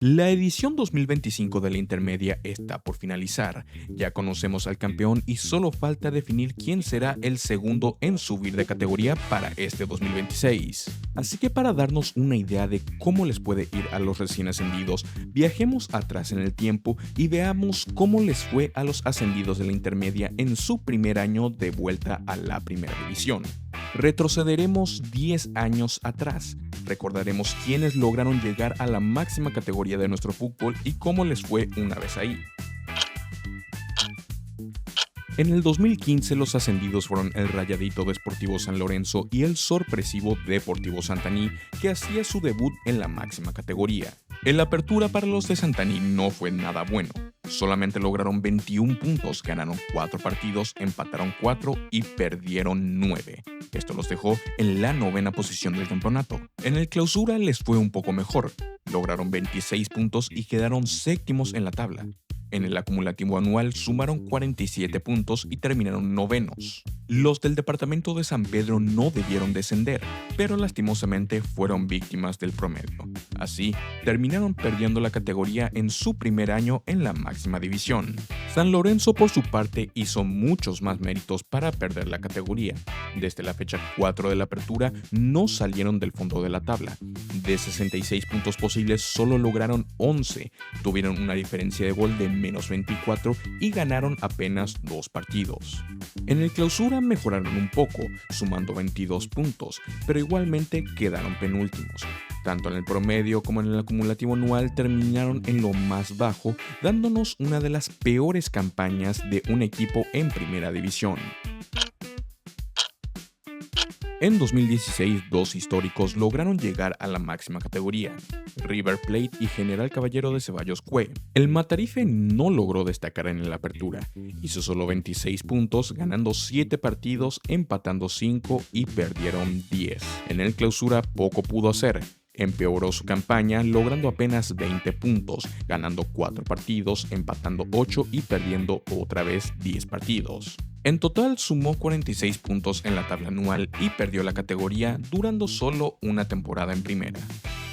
La edición 2025 de la Intermedia está por finalizar. Ya conocemos al campeón y solo falta definir quién será el segundo en subir de categoría para este 2026. Así que para darnos una idea de cómo les puede ir a los recién ascendidos, viajemos atrás en el tiempo y veamos cómo les fue a los ascendidos de la Intermedia en su primer año de vuelta a la Primera División. Retrocederemos 10 años atrás. Recordaremos quiénes lograron llegar a la máxima categoría de nuestro fútbol y cómo les fue una vez ahí. En el 2015 los ascendidos fueron el Rayadito Deportivo San Lorenzo y el sorpresivo Deportivo Santaní, que hacía su debut en la máxima categoría. En la apertura para los de Santaní no fue nada bueno. Solamente lograron 21 puntos, ganaron 4 partidos, empataron 4 y perdieron 9. Esto los dejó en la novena posición del campeonato. En el clausura les fue un poco mejor. Lograron 26 puntos y quedaron séptimos en la tabla. En el acumulativo anual sumaron 47 puntos y terminaron novenos. Los del departamento de San Pedro no debieron descender, pero lastimosamente fueron víctimas del promedio. Así, terminaron perdiendo la categoría en su primer año en la máxima división. San Lorenzo por su parte hizo muchos más méritos para perder la categoría. Desde la fecha 4 de la apertura no salieron del fondo de la tabla. De 66 puntos posibles solo lograron 11, tuvieron una diferencia de gol de menos 24 y ganaron apenas 2 partidos. En el clausura mejoraron un poco, sumando 22 puntos, pero igualmente quedaron penúltimos. Tanto en el promedio como en el acumulativo anual terminaron en lo más bajo, dándonos una de las peores campañas de un equipo en primera división. En 2016, dos históricos lograron llegar a la máxima categoría, River Plate y General Caballero de Ceballos Cue. El Matarife no logró destacar en la apertura, hizo solo 26 puntos, ganando 7 partidos, empatando 5 y perdieron 10. En el clausura poco pudo hacer. Empeoró su campaña logrando apenas 20 puntos, ganando 4 partidos, empatando 8 y perdiendo otra vez 10 partidos. En total sumó 46 puntos en la tabla anual y perdió la categoría durando solo una temporada en primera.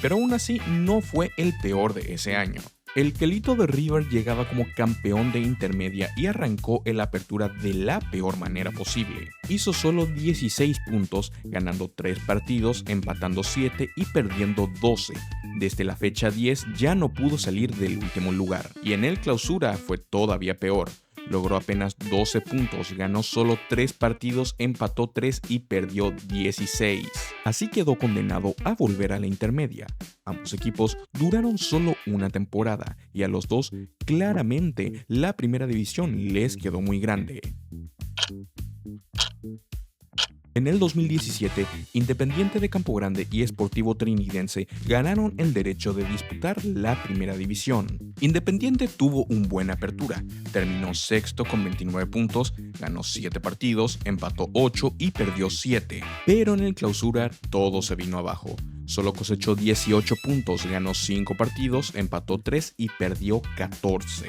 Pero aún así no fue el peor de ese año. El Quelito de River llegaba como campeón de Intermedia y arrancó en la apertura de la peor manera posible. Hizo solo 16 puntos, ganando 3 partidos, empatando 7 y perdiendo 12. Desde la fecha 10 ya no pudo salir del último lugar. Y en el clausura fue todavía peor. Logró apenas 12 puntos, ganó solo 3 partidos, empató 3 y perdió 16. Así quedó condenado a volver a la Intermedia. Ambos equipos duraron solo una temporada y a los dos claramente la primera división les quedó muy grande. En el 2017, Independiente de Campo Grande y Sportivo Trinidense ganaron el derecho de disputar la primera división. Independiente tuvo una buena apertura, terminó sexto con 29 puntos, ganó 7 partidos, empató 8 y perdió 7. Pero en el clausura todo se vino abajo. Solo cosechó 18 puntos, ganó 5 partidos, empató 3 y perdió 14.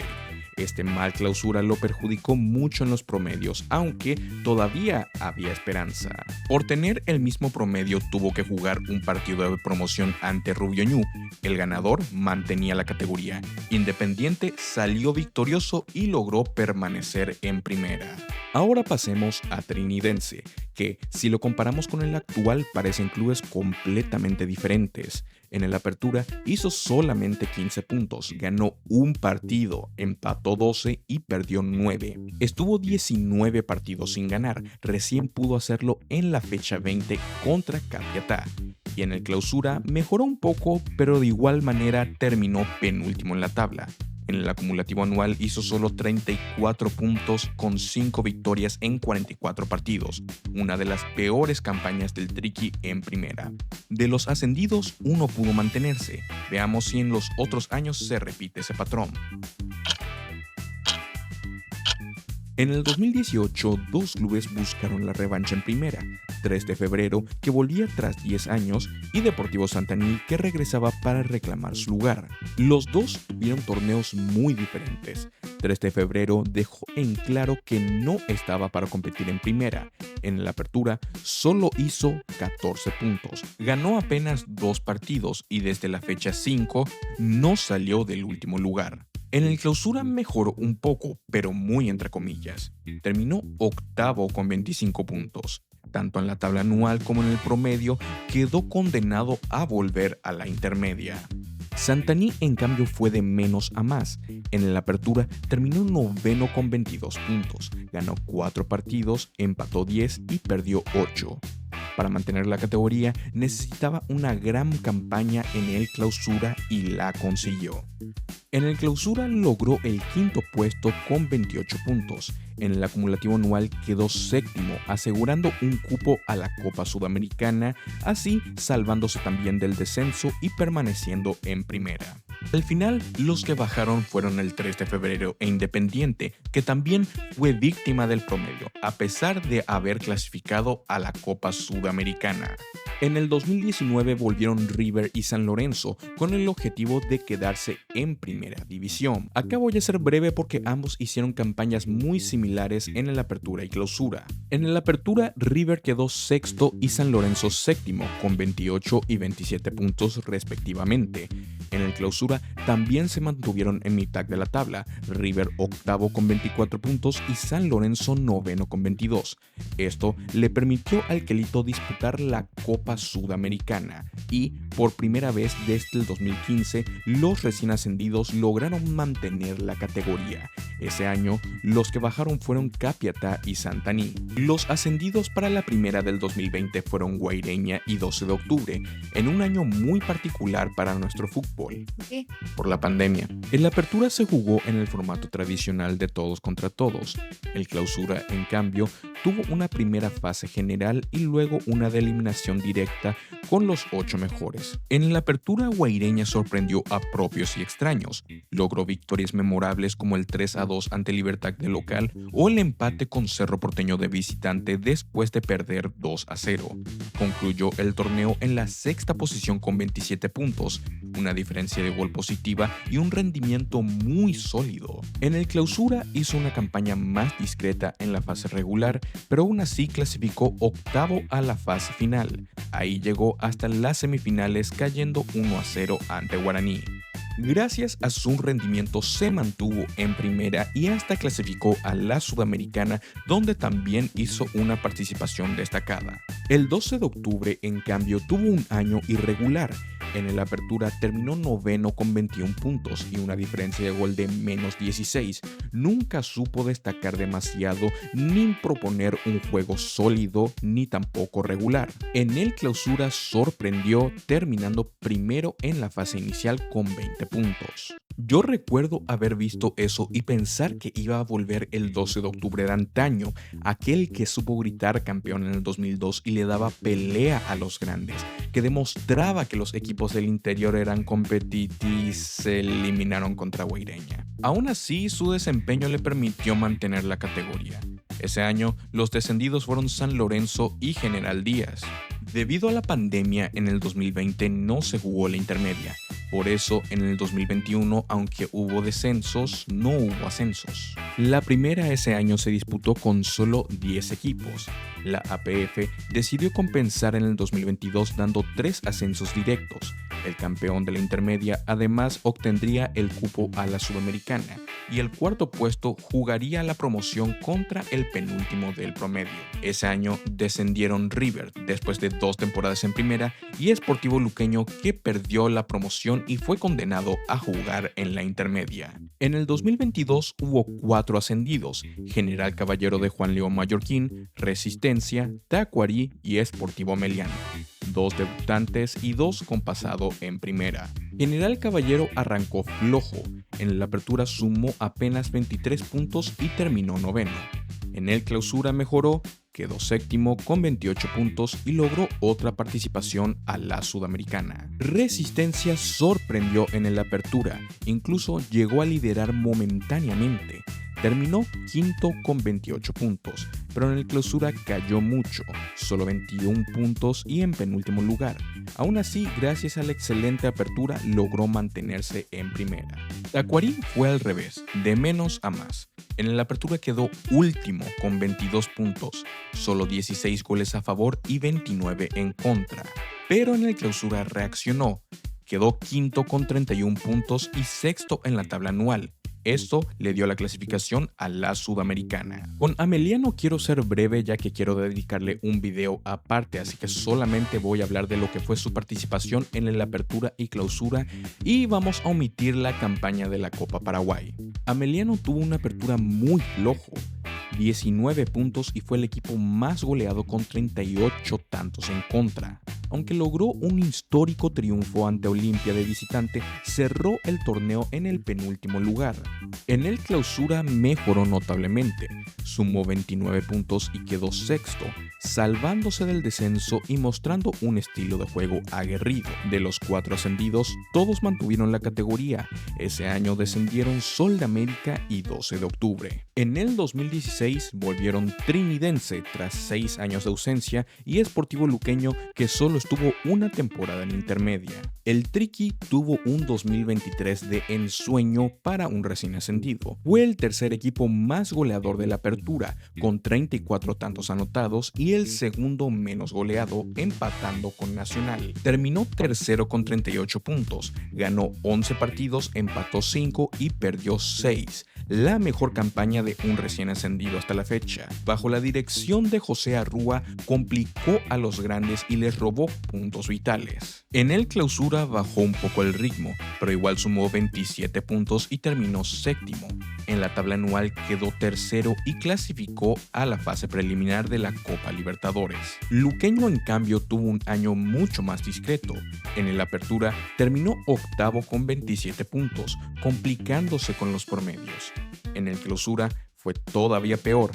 Este mal clausura lo perjudicó mucho en los promedios, aunque todavía había esperanza. Por tener el mismo promedio tuvo que jugar un partido de promoción ante Rubio Ñu. El ganador mantenía la categoría. Independiente salió victorioso y logró permanecer en primera. Ahora pasemos a Trinidense, que si lo comparamos con el actual parecen clubes completamente diferentes. En el apertura hizo solamente 15 puntos, ganó un partido, empató 12 y perdió 9. Estuvo 19 partidos sin ganar, recién pudo hacerlo en la fecha 20 contra Capiatá. Y en el clausura mejoró un poco, pero de igual manera terminó penúltimo en la tabla. En el acumulativo anual hizo solo 34 puntos con 5 victorias en 44 partidos, una de las peores campañas del Triqui en primera. De los ascendidos, uno pudo mantenerse. Veamos si en los otros años se repite ese patrón. En el 2018, dos clubes buscaron la revancha en primera, 3 de febrero, que volvía tras 10 años, y Deportivo Santaní, que regresaba para reclamar su lugar. Los dos tuvieron torneos muy diferentes. 3 de febrero dejó en claro que no estaba para competir en primera, En la apertura solo hizo 14 puntos, ganó apenas 2 partidos y desde la fecha 5 no salió del último lugar. En el clausura mejoró un poco, pero muy entre comillas. Terminó octavo con 25 puntos. Tanto en la tabla anual como en el promedio, quedó condenado a volver a la intermedia. Santani en cambio fue de menos a más. En la apertura terminó noveno con 22 puntos, ganó 4 partidos, empató 10 y perdió 8. Para mantener la categoría necesitaba una gran campaña en el clausura y la consiguió. En el clausura logró el quinto puesto con 28 puntos. En el acumulativo anual quedó séptimo, asegurando un cupo a la Copa Sudamericana, así salvándose también del descenso y permaneciendo en primera. Al final, los que bajaron fueron el 3 de febrero e Independiente, que también fue víctima del promedio, a pesar de haber clasificado a la Copa Sudamericana. En el 2019 volvieron River y San Lorenzo con el objetivo de quedarse en primera división. Acá voy a ser breve porque ambos hicieron campañas muy similares en el apertura y clausura. En el apertura River quedó sexto y San Lorenzo séptimo con 28 y 27 puntos respectivamente. En el clausura también se mantuvieron en mitad de la tabla, River octavo con 24 puntos y San Lorenzo noveno con 22. Esto le permitió al Quelito disputar la Copa Sudamericana y, por primera vez desde el 2015, los recién ascendidos lograron mantener la categoría. Ese año, los que bajaron fueron Capiatá y Santani. Los ascendidos para la primera del 2020 fueron Guaireña y 12 de octubre, en un año muy particular para nuestro fútbol. ¿Por qué? Por la pandemia. En la apertura se jugó en el formato tradicional de todos contra todos. El clausura, en cambio, tuvo una primera fase general y luego una de eliminación directa con los 8 mejores. En la apertura Guaireña sorprendió a propios y extraños. Logró victorias memorables como el 3-2 ante Libertad de local o el empate con Cerro Porteño de visitante después de perder 2-0. Concluyó el torneo en la sexta posición con 27 puntos, una diferencia de gol positiva y un rendimiento muy sólido. En el clausura hizo una campaña más discreta en la fase regular, pero aún así clasificó octavo a la fase final. Ahí llegó hasta las semifinales cayendo 1-0 ante Guaraní. Gracias a su rendimiento se mantuvo en primera y hasta clasificó a la Sudamericana, donde también hizo una participación destacada. El 12 de octubre, en cambio, tuvo un año irregular. En el apertura terminó noveno con 21 puntos y una diferencia de gol de menos 16. Nunca supo destacar demasiado ni proponer un juego sólido ni tampoco regular. En el clausura sorprendió terminando primero en la fase inicial con 20 puntos. Yo recuerdo haber visto eso y pensar que iba a volver el 12 de octubre de antaño, aquel que supo gritar campeón en el 2002 y le daba pelea a los grandes, que demostraba que los equipos del interior eran competitivos y se eliminaron contra Guaireña. Aún así, su desempeño le permitió mantener la categoría. Ese año, los descendidos fueron San Lorenzo y General Díaz. Debido a la pandemia, en el 2020 no se jugó la intermedia. Por eso, en el 2021, aunque hubo descensos, no hubo ascensos. La primera ese año se disputó con solo 10 equipos. La APF decidió compensar en el 2022 dando 3 ascensos directos. El campeón de la intermedia además obtendría el cupo a la Sudamericana y el cuarto puesto jugaría la promoción contra el penúltimo del promedio. Ese año descendieron River después de 2 temporadas en primera y Sportivo Luqueño, que perdió la promoción y fue condenado a jugar en la intermedia. En el 2022 hubo 4 ascendidos: General Caballero de Juan León Mallorquín, Resistencia, Tacuarí y Sportivo Meliano. 2 debutantes y 2 con pasado en primera. General Caballero arrancó flojo. En la apertura sumó apenas 23 puntos y terminó noveno. En el clausura mejoró, quedó séptimo con 28 puntos y logró otra participación a la Sudamericana. Resistencia sorprendió en el apertura, incluso llegó a liderar momentáneamente. terminó quinto con 28 puntos, pero en el clausura cayó mucho, solo 21 puntos y en penúltimo lugar. Aún así, gracias a la excelente apertura, logró mantenerse en primera. Tacuarí fue al revés, de menos a más. En la apertura quedó último con 22 puntos, solo 16 goles a favor y 29 en contra. Pero en el clausura reaccionó, quedó quinto con 31 puntos y sexto en la tabla anual. Esto le dio la clasificación a la Sudamericana. Con Ameliano quiero ser breve ya que quiero dedicarle un video aparte, así que solamente voy a hablar de lo que fue su participación en la apertura y clausura y vamos a omitir la campaña de la Copa Paraguay. Ameliano tuvo una apertura muy flojo, 19 puntos y fue el equipo más goleado con 38 tantos en contra. Aunque logró un histórico triunfo ante Olimpia de visitante, cerró el torneo en el penúltimo lugar. En el clausura mejoró notablemente, sumó 29 puntos y quedó sexto, salvándose del descenso y mostrando un estilo de juego aguerrido. De los 4 ascendidos, todos mantuvieron la categoría. Ese año descendieron Sol de América y 12 de octubre. En el 2016 volvieron Trinidense tras 6 años de ausencia y Sportivo Luqueño, que solo estuvo una temporada en intermedia. El Triqui tuvo un 2023 de ensueño para un recién ascendido. Fue el tercer equipo más goleador de la apertura, con 34 tantos anotados y el segundo menos goleado, empatando con Nacional. Terminó tercero con 38 puntos, ganó 11 partidos, empató 5 y perdió 6. La mejor campaña de un recién ascendido hasta la fecha. Bajo la dirección de José Arrúa, complicó a los grandes y les robó puntos vitales. En el clausura bajó un poco el ritmo, pero igual sumó 27 puntos y terminó séptimo. En la tabla anual quedó tercero y clasificó a la fase preliminar de la Copa Libertadores. Luqueño, en cambio, tuvo un año mucho más discreto. En el apertura terminó octavo con 27 puntos, complicándose con los promedios. En el clausura fue todavía peor,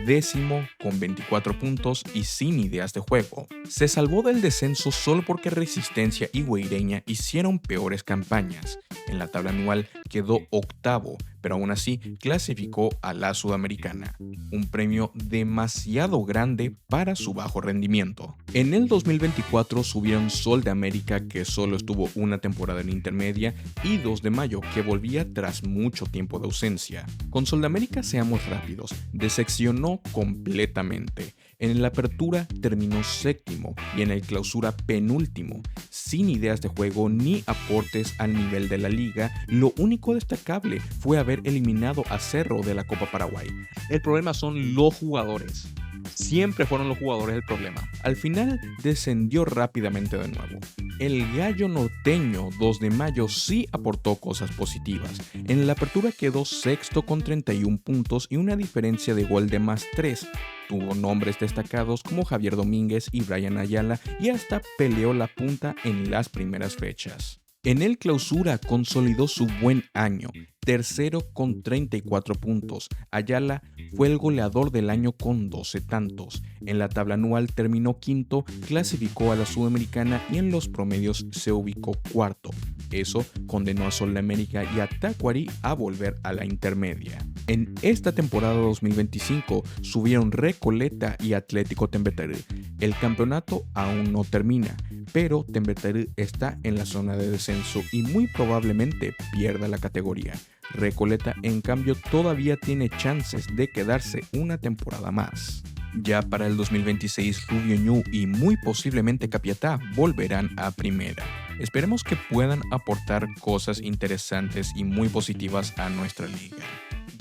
décimo con 24 puntos y sin ideas de juego. Se salvó del descenso solo porque Resistencia y Guaireña hicieron peores campañas. En la tabla anual quedó octavo, pero aún así clasificó a la Sudamericana, un premio demasiado grande para su bajo rendimiento. En el 2024 subieron Sol de América, que solo estuvo una temporada en intermedia, y 2 de Mayo, que volvía tras mucho tiempo de ausencia. Con Sol de América, seamos rápidos, decepcionó completamente. En la apertura terminó séptimo y en el clausura penúltimo, sin ideas de juego ni aportes al nivel de la liga. Lo único destacable fue haber eliminado a Cerro de la Copa Paraguay. El problema son los jugadores. Siempre fueron los jugadores el problema. Al final descendió rápidamente de nuevo. El Gallo Norteño 2 de Mayo sí aportó cosas positivas. En la apertura quedó sexto con 31 puntos y una diferencia de gol de +3. Tuvo nombres destacados como Javier Domínguez y Brian Ayala y hasta peleó la punta en las primeras fechas. En el clausura consolidó su buen año, tercero con 34 puntos. Ayala fue el goleador del año con 12 tantos. En la tabla anual terminó quinto, clasificó a la Sudamericana y en los promedios se ubicó cuarto. Eso condenó a Sol de América y a Tacuarí a volver a la intermedia. En esta temporada 2025 subieron Recoleta y Atlético Tembeterú. El campeonato aún no termina, pero Tembeterú está en la zona de descenso y muy probablemente pierda la categoría. Recoleta, en cambio, todavía tiene chances de quedarse una temporada más. Ya para el 2026, Rubio Ñu y muy posiblemente Capiatá volverán a primera. Esperemos que puedan aportar cosas interesantes y muy positivas a nuestra liga.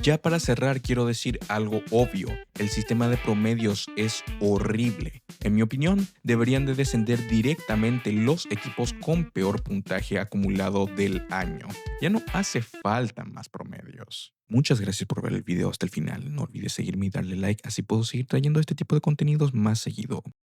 Ya para cerrar, quiero decir algo obvio. El sistema de promedios es horrible. En mi opinión, deberían de descender directamente los equipos con peor puntaje acumulado del año. Ya no hace falta más promedios. Muchas gracias por ver el video hasta el final. No olvides seguirme y darle like, así puedo seguir trayendo este tipo de contenidos más seguido.